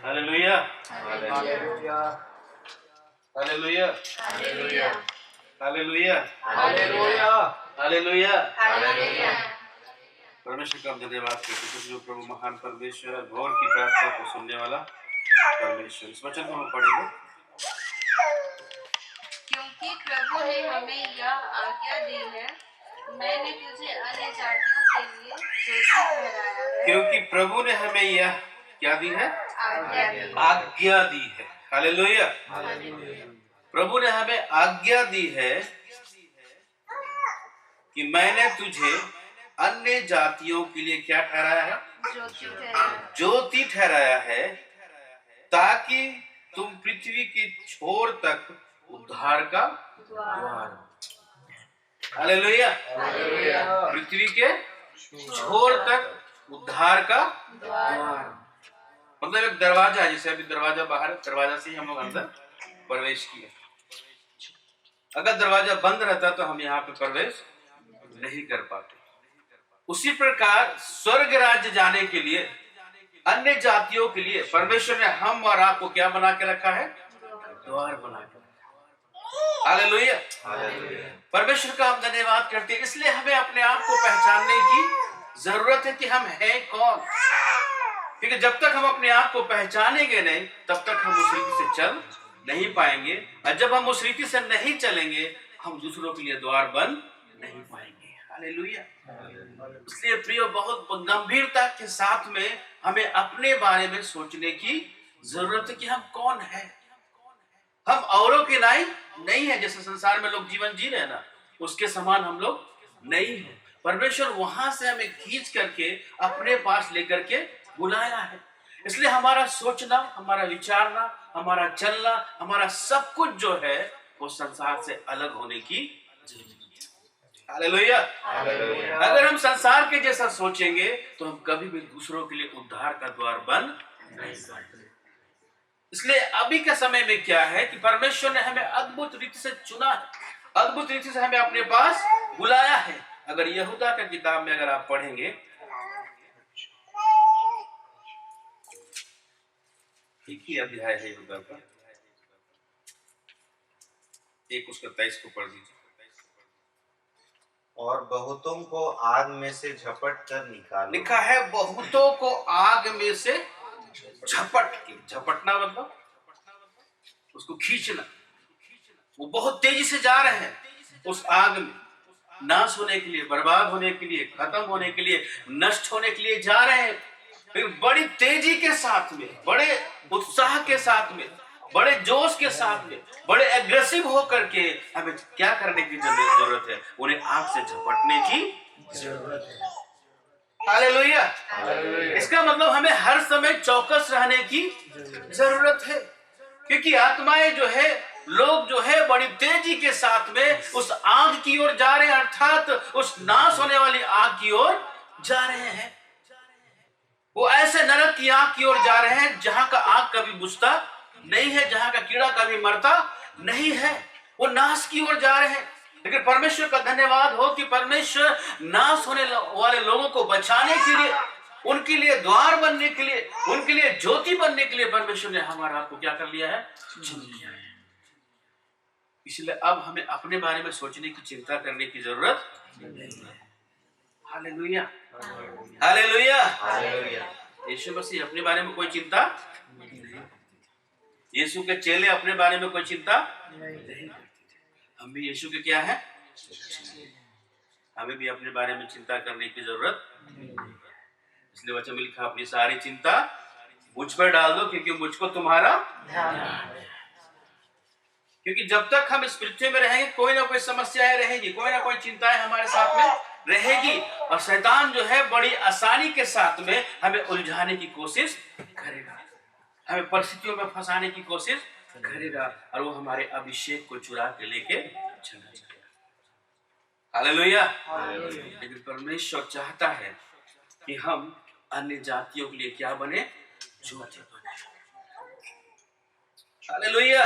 Hallelujah, hallelujah, hallelujah, hallelujah, hallelujah, hallelujah, hallelujah. Hallelujah. परमेश्वर का हम धन्यवाद करते हैं जो प्रभु महान परमेश्वर है, घोर की प्रार्थना को सुनने वाला परमेश्वर। इस वचन को हम पढ़ेंगे। क्योंकि प्रभु ने हमें यह आज्ञा दी है, मैंने तुझे अन्य जातियों के लिए ज्योति ठहराया है। क्योंकि प्रभु ने हमें यह क्या दी है? आज्ञा दी है। हालेलुया। प्रभु ने हमें आज्ञा दी है कि मैंने तुझे अन्य जातियों के लिए क्या ठहराया है? ज्योति ठहराया है, ताकि तुम पृथ्वी की छोर तक उद्धार का द्वार। हालेलुया। पृथ्वी के छोर तक उद्धार का द्वार मतलब एक दरवाजा है। जैसे अभी दरवाजा बाहर, दरवाजा से ही हम लोग अंदर प्रवेश किए। अगर दरवाजा बंद रहता तो हम यहाँ पे प्रवेश नहीं कर पाते। उसी प्रकार स्वर्ग राज्य जाने के लिए अन्य जातियों के लिए परमेश्वर ने हम और आपको क्या बना के रखा है? द्वार बना के रखा। हालेलुया। परमेश्वर का हम धन्यवाद करते हैं। इसलिए हमें अपने आप को पहचानने की जरूरत है कि हम हैं कौन। क्योंकि जब तक हम अपने आप को पहचानेंगे नहीं, तब तक हम उस रीति से चल नहीं पाएंगे। और जब हम उस रीति से नहीं चलेंगे, हम दूसरों के लिए द्वार बंद नहीं पाएंगे। हालेलुया। इसलिए प्रियो, बहुत गंभीरता के साथ में हमें अपने बारे में सोचने की जरूरत है कि हम कौन है। हम औरों के नहीं है। जैसे संसार में लोग जीवन जी रहे हैं ना, उसके समान हम लोग नहीं है। परमेश्वर वहां से हमें खींच करके अपने पास लेकर के बुलाया है। इसलिए हमारा सोचना, हमारा विचारना, हमारा चलना, हमारा सब कुछ जो है वो संसार से अलग होने की जरूरत है। हालेलुया। अगर हम संसार के जैसा सोचेंगे तो हम कभी भी दूसरों के लिए उद्धार का द्वार बंद नहीं करेंगे। इसलिए अभी के समय में क्या है कि परमेश्वर ने हमें अद्भुत रीति से चुना है, अद्भुत रीति से हमें अपने पास बुलाया है। अगर यहूदा का किताब में अगर आप पढ़ेंगे, एक ही अध्याय है यहूदा का, एक उसका 23 को पढ़ दीजिए। और बहुतों को आग में से झपट कर निकालो। लिखा है बहुतों को आग में से झपटना मतलब उसको खींचना। वो बहुत तेजी से जा रहे हैं उस आग में, नाश होने के लिए, बर्बाद होने के लिए, खत्म होने के लिए, नष्ट होने के लिए जा रहे हैं। फिर बड़ी तेजी के साथ में, बड़े उत्साह के साथ में, बड़े जोश के साथ में, बड़े एग्रेसिव होकर के हमें क्या करने की जरूरत है? उन्हें आग से झपटने की जरूरत है। हालेलुया। इसका मतलब हमें हर समय चौकस रहने की जरूरत है। क्योंकि आत्माएं जो है, लोग जो है बड़ी तेजी के साथ में उस आग की ओर जा रहे हैं, अर्थात उस नाश होने वाली आग की ओर जा रहे हैं। वो ऐसे नरक की आग की ओर जा रहे हैं जहां का आग कभी बुझता नहीं है, जहां का कीड़ा कभी मरता नहीं है। वो नाश की ओर जा रहे हैं। लेकिन परमेश्वर का धन्यवाद हो कि परमेश्वर नाश होने वाले लोगों को बचाने के लिए, उनके लिए द्वार बनने के लिए, उनके लिए ज्योति बनने के लिए परमेश्वर ने हमारा आपको क्या कर लिया है? चुन लिया है। इसलिए अब हमें अपने बारे में सोचने की, चिंता करने की जरूरत नहीं है। Hallelujah, hallelujah. यीशु मसीह अपने बारे में कोई चिंता नहीं। यीशु के चेले अपने बारे में कोई चिंता नहीं करते थे। हम भी यीशु के क्या है? हमें भी अपने बारे में चिंता करने की जरूरत नहीं। इसलिए वचन में लिखा, अपनी सारी चिंता मुझ पर डाल दो क्योंकि मुझको तुम्हारा ध्यान है। क्योंकि जब तक हम इस पृथ्वी में रहेंगे, कोई ना कोई समस्याएं रहेगी, कोई ना कोई चिंताएं हमारे साथ में रहेगी। और शैतान जो है बड़ी आसानी के साथ में हमें उलझाने की कोशिश करेगा, हमें परिस्थितियों में फंसाने की कोशिश करेगा, और वो हमारे अभिषेक को चुरा के लेके चला जाएगा। हालेलुया। लेकिन परमेश्वर चाहता है कि हम अन्य जातियों के लिए क्या बने? ज्योति बने। हालेलुया।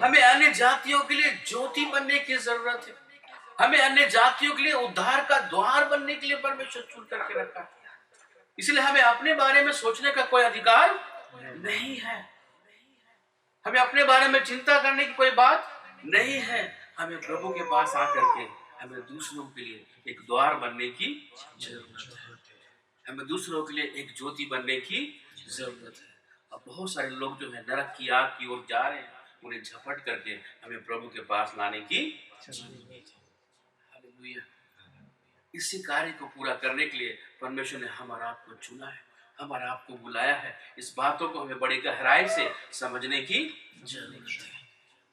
हमें अन्य जातियों के लिए ज्योति बनने की जरूरत है। हमें अन्य जातियों के लिए उद्धार का द्वार बनने के लिए परमेश्वर चुन करके रखा है। इसलिए हमें अपने बारे में सोचने का कोई अधिकार नहीं है। हमें अपने बारे में चिंता करने की कोई बात नहीं है। हमें प्रभु के पास आकर के हमें दूसरों के लिए एक द्वार बनने की जरूरत है। हमें दूसरों के लिए एक ज्योति बनने की जरूरत है। अब बहुत सारे लोग जो है नरक की आग की ओर जा रहे हैं, उन्हें झपट करके हमें प्रभु के पास लाने की जरूरत है। हालेलुया। इसी कार्य को पूरा करने के लिए परमेश्वर ने हमारा आपको चुना है, हमारा आपको बुलाया है। इस बातों को हमें बड़ी गहराई से समझने की जरूरत है।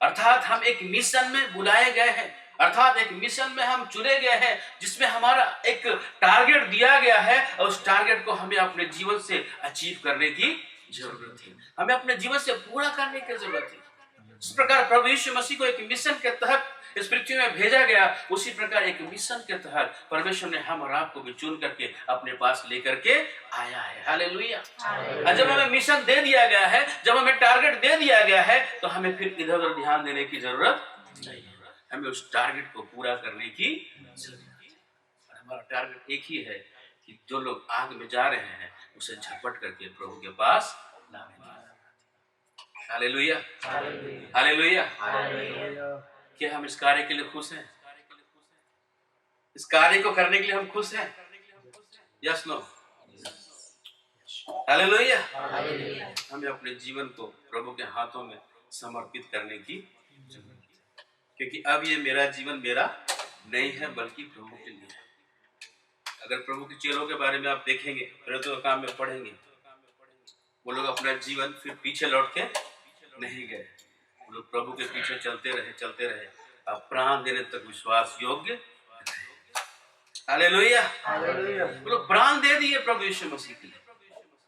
अर्थात हम एक मिशन में बुलाए गए हैं, अर्थात एक मिशन में हम चुने गए हैं, जिसमें हमारा एक टारगेट दिया गया है और उस टारगेट को हमें अपने जीवन से अचीव करने की जरूरत है, हमें अपने जीवन से पूरा करने की जरूरत है। इस प्रकार प्रभु यीशु मसीह को एक मिशन के तहत इस पृथ्वी में भेजा गया, उसी प्रकार एक मिशन के तहत परमेश्वर ने हम और आपको भी चुन करके अपने पास लेकर के आया है। हालेलुया। और जब हमें मिशन दे दिया गया है, जब हमें टारगेट दे दिया गया है, तो हमें फिर इधर उधर ध्यान देने की जरूरत नहीं है। हमें उस टारगेट को पूरा करने की जरूरत है। और हमारा टारगेट एक ही है कि जो लोग आग में जा रहे हैं उसे झपट करके प्रभु के पास लाने। Hallelujah, hallelujah. क्या हम इस कार्य के लिए खुश हैं? इस कार्य को करने के लिए हम खुश हैं? Yes no? हालेलुया। हमें अपने जीवन को प्रभु के हाथों में समर्पित करने की जरूरत है, क्योंकि अब ये मेरा जीवन मेरा नहीं है बल्कि प्रभु के लिए है। अगर प्रभु के चेलों के बारे में आप देखेंगे, प्रेरितों के काम में पढ़ेंगे, वो लोग अपना जीवन फिर पीछे लौट के नहीं गए। वो लोग प्रभु के पीछे चलते रहे, अब प्राण देने तक विश्वास योग्य। हालेलुया। वो लोग प्राण दे दिए प्रभु यीशु मसीह के लिए,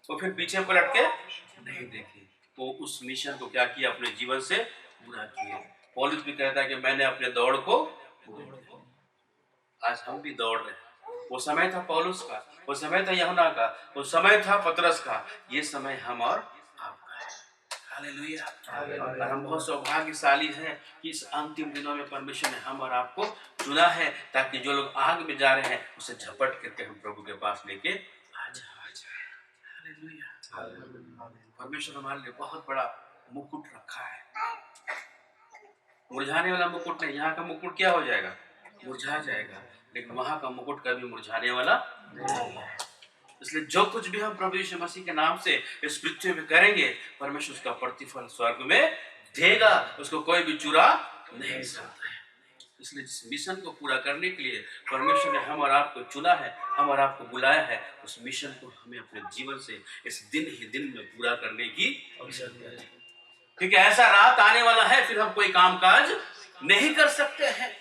वो फिर पीछे पलट के नहीं देखे। वो उस मिशन को क्या किया? अपने जीवन से पूरा किया। पौलुस भी कहता है कि मैंने अपने दौड़ को पूरा किया। आज हम भी दौड़ रहे हैं। वो समय था पौलुस का, वो समय था यूहन्ना का, वो समय था पतरस का, ये समय हम और आपका है। हालेलुया। और हम बहुत सौभाग्यशाली हैं कि इस अंतिम दिनों में परमेश्वर ने हम और आपको चुना है, ताकि जो लोग आग में जा रहे हैं उसे झपट करके हम प्रभु के पास लेके आ जाए। हालेलुया। परमेश्वर हमारे लिए बहुत बड़ा मुकुट रखा है। मुरझाने वाला मुकुट नहीं। यहाँ का मुकुट क्या हो जाएगा? मुरझा जाएगा, लेकिन वहां का मुकुट कभी मुरझाने वाला नहीं है। इसलिए जो कुछ भी हम प्रभु यीशु मसीह के नाम से इस पृथ्वी में करेंगे, परमेश्वर उसका प्रतिफल स्वर्ग में देगा, उसको कोई भी चुरा नहीं सकता है। इसलिए इस मिशन को पूरा करने के लिए परमेश्वर ने हम और आपको चुना है, हम और आपको बुलाया है। उस मिशन को हमें अपने जीवन से इस दिन ही दिन में पूरा करने की जरूरत है, क्योंकि ऐसा रात आने वाला है फिर हम कोई कामकाज नहीं कर सकते हैं।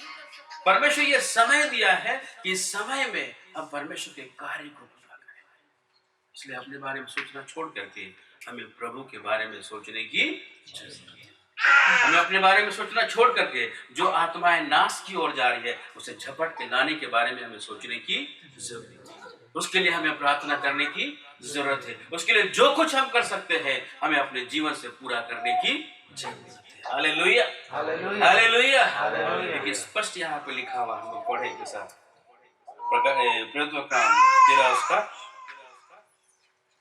परमेश्वर ये समय दिया है कि इस समय में हम परमेश्वर के कार्य को पूरा करें। इसलिए अपने बारे में सोचना छोड़ करके हमें प्रभु के बारे में सोचने की जरूरत है। हमें अपने बारे में सोचना छोड़ करके जो आत्माएं नाश की ओर जा रही है उसे झपट के लाने के बारे में हमें सोचने की जरूरत है। उसके लिए हमें प्रार्थना करने की जरूरत है। उसके लिए जो कुछ हम कर सकते हैं हमें अपने जीवन से पूरा करने की जरूरत है। Hallelujah, hallelujah. लेकिन स्पष्ट यहाँ पे लिखा हुआ, हम पढ़े के साथ प्रेरितों का काम 13 उसका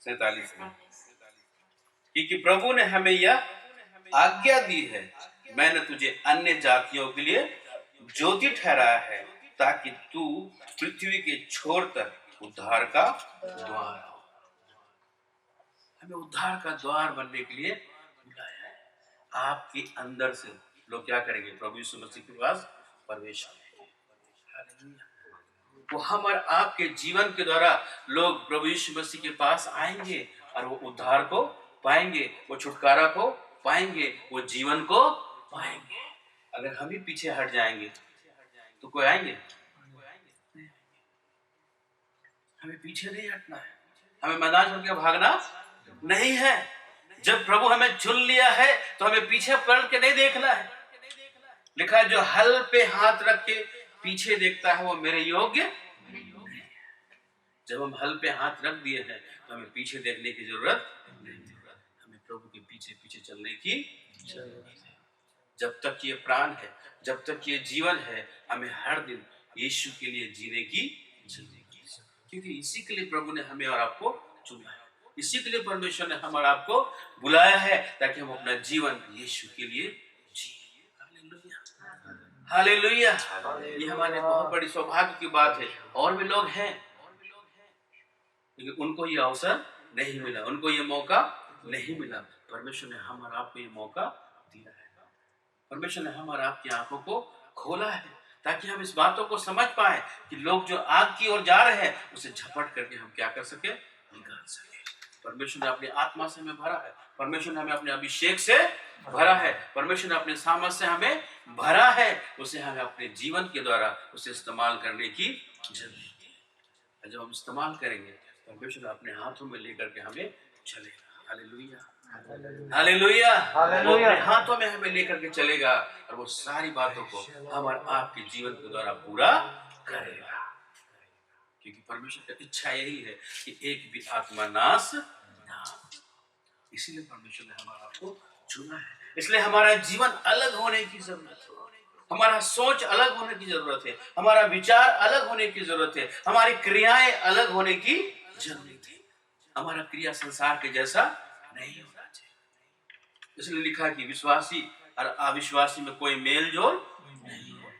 47 में, क्योंकि प्रभु ने हमें यह आज्ञा दी है, मैंने तुझे अन्य जातियों के लिए ज्योति ठहराया है, ताकि तू पृथ्वी के छोर तक उद्धार का द्वार हो। हमें उद्धार का द्वार बनने के लिए बुलाया है। आपके अंदर से लोग क्या करेंगे? प्रभु यीशु मसीह के पास प्रवेश करेंगे। वो हम और आपके जीवन के द्वारा लोग प्रभु यीशु मसीह के पास आएंगे और वो उद्धार को पाएंगे, वो छुटकारा को पाएंगे, वो जीवन को पाएंगे। अगर हम ही पीछे हट जाएंगे तो कोई आएंगे? हमें पीछे नहीं हटना है, हमें मैदान छोड़ के भागना नहीं है। जब प्रभु हमें चुन लिया है तो हमें पीछे पलट के नहीं देखना है। लिखा है, जो हल पे हाथ रख के पीछे देखता है वो मेरे योग्य नहीं है। जब हम हल पे हाथ रख दिए हैं तो हमें पीछे देखने की जरूरत नहीं है। हमें प्रभु के पीछे पीछे चलने की जरूरत है। जब तक ये प्राण है, जब तक ये जीवन है, हमें हर दिन यीशु के लिए जीने की, क्योंकि इसी के लिए प्रभु ने हमें और आपको चुना है। इसी के लिए परमेश्वर ने हम और आपको बुलाया है, ताकि हम अपना जीवन यीशु के लिए जिए। Hallelujah, hallelujah. ये हमारे बहुत बड़ी सौभाग्य की बात है। और भी लोग हैं, लेकिन उनको ये अवसर नहीं मिला, उनको ये मौका नहीं मिला। परमेश्वर ने हम और आपको ये मौका दिया है। परमेश्वर ने हम और आपकी आंखों को खोला है, ताकि हम इस बातों को समझ पाए कि लोग जो आग की ओर जा रहे हैं उसे झपट करके हम क्या कर सके, निकाल सके। परमेश्वर ने अपनी आत्मा से हमें भरा है, परमेश्वर ने हमें अपने अभिषेक से भरा है, परमेश्वर ने अपने सामर्थ से हमें भरा है। उसे हमें अपने जीवन के द्वारा उसे इस्तेमाल करने की जरूरत है। जब हम इस्तेमाल करेंगे, परमेश्वर अपने हाथों में लेकर के हमें चलेगा। Hallelujah, hallelujah. वो अपने हाथों में हमें लेकर के चलेगा और वो सारी बातों को हम और आपके जीवन के द्वारा पूरा करेगा। क्योंकि परमेश्वर की इच्छा यही है कि एक भी आत्मा नाश ना हो। इसीलिए परमेश्वर ने हमारा आपको चुना है। इसलिए हमारा जीवन अलग होने की जरूरत है, हमारा सोच अलग होने की जरूरत है, हमारा विचार अलग होने की जरूरत है, हमारी क्रियाएं अलग होने की जरूरत है। हमारा क्रिया संसार के जैसा नहीं होना चाहिए। इसलिए लिखा कि विश्वासी और अविश्वासी में कोई मेल जोल नहीं है।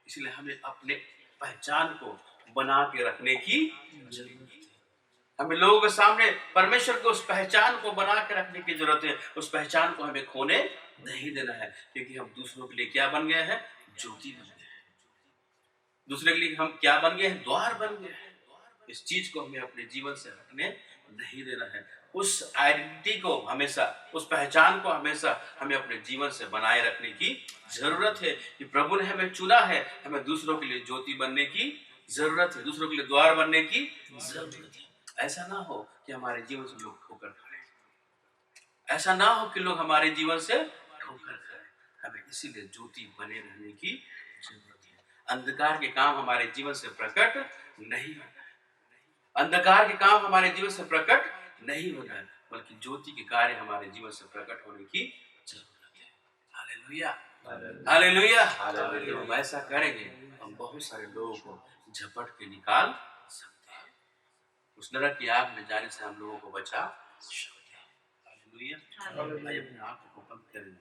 इसलिए हमें अपने पहचान को बना के रखने की जरूरत है। हमें लोगों के सामने परमेश्वर को उस पहचान को बना के रखने की जरूरत है। उस पहचान को हमें खोने नहीं देना है, क्योंकि हम दूसरों के लिए क्या बन गए हैं, ज्योति बन गए हैं। दूसरे के लिए हम क्या बन गए हैं, द्वार बन गए हैं। इस चीज को हमें अपने जीवन से हटने नहीं देना है। उस आइडेंटिटी को हमेशा, उस पहचान को हमेशा हमें अपने जीवन से बनाए रखने की जरूरत है कि प्रभु ने हमें चुना है। हमें दूसरों के लिए ज्योति बनने की जरूरत है, दूसरों के लिए द्वार बनने की जरूरत है। ऐसा ना हो कि हमारे जीवन से लोग ठोकर खाएं, ऐसा ना हो कि लोग हमारे जीवन से ठोकर खाएं। हमें इसीलिए ज्योति बने रहने की जरूरत है। अंधकार के काम हमारे जीवन से प्रकट नहीं होना है, अंधकार के काम हमारे जीवन से प्रकट नहीं होना है, बल्कि ज्योति के कार्य हमारे जीवन से प्रकट होने की जरूरत है। Hallelujah, hallelujah. जब हम ऐसा करेंगे, हम बहुत सारे लोगों को झपट के निकाल सकते हैं। उस नरक की आग में जाने से हम लोगों को बचा सकते हैं। हालेलुया। आइए अपने आंखों को बंद करें।